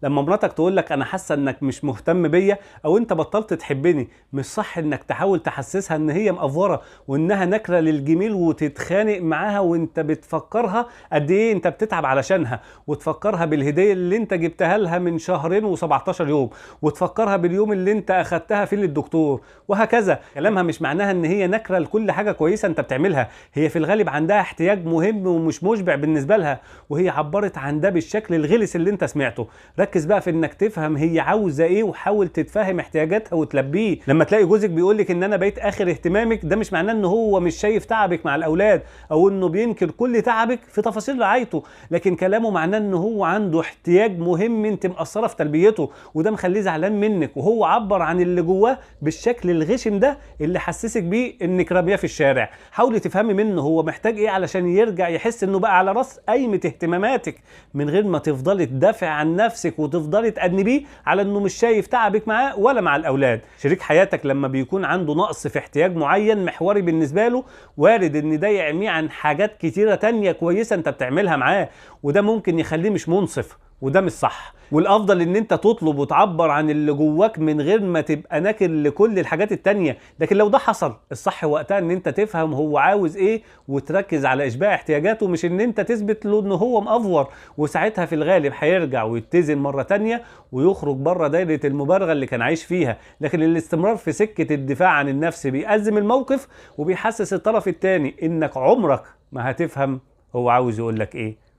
لما مراتك تقول لك انا حاسه انك مش مهتم بيا او انت بطلت تحبني، مش صح انك تحاول تحسسها ان هي مقفوره وانها نكره للجميل وتتخانق معاها وانت بتفكرها قد ايه انت بتتعب علشانها، وتفكرها بالهديه اللي انت جبتها لها من شهرين و17 يوم، وتفكرها باليوم اللي انت اخدتها فيه للدكتور، وهكذا. كلامها مش معناها ان هي نكره لكل حاجه كويسه انت بتعملها، هي في الغالب عندها احتياج مهم ومش مشبع بالنسبه لها، وهي عبرت عن ده بالشكل الغلس اللي انت سمعته. ركز بقى في انك تفهم هي عاوزه ايه وحاول تتفهم احتياجاتها وتلبيه. لما تلاقي جوزك بيقولك ان انا بقيت اخر اهتمامك، ده مش معناه ان هو مش شايف تعبك مع الاولاد او انه بينكر كل تعبك في تفاصيل رعايته، لكن كلامه معناه ان هو عنده احتياج مهم انت مقصره في تلبيته، وده مخليه زعلان منك، وهو عبر عن اللي جواه بالشكل الغشم ده اللي حسسك بيه انك راميه في الشارع. حاولي تفهمي منه هو محتاج ايه علشان يرجع يحس انه بقى على راس قايمه اهتماماتك، من غير ما تفضلي تدافع عن نفسك وتفضلي تأنبيه على انه مش شايف تعبك معاه ولا مع الاولاد. شريك حياتك لما بيكون عنده نقص في احتياج معين محوري بالنسبه له، وارد ان ده يعميه عن حاجات كتيره تانية كويسه انت بتعملها معاه، وده ممكن يخليه مش منصف، وده مش صح. والافضل ان انت تطلب وتعبر عن اللي جواك من غير ما تبقى ناكر لكل الحاجات التانية. لكن لو ده حصل، الصح وقتها ان انت تفهم هو عاوز ايه وتركز على اشباع احتياجاته، مش ان انت تثبت له ان هو مأفور. وساعتها في الغالب هيرجع ويتزن مرة تانية ويخرج بره دايرة المبالغة اللي كان عايش فيها. لكن الاستمرار في سكة الدفاع عن النفس بيأزم الموقف وبيحسس الطرف التاني انك عمرك ما هتفهم هو عاوز يقولك ايه.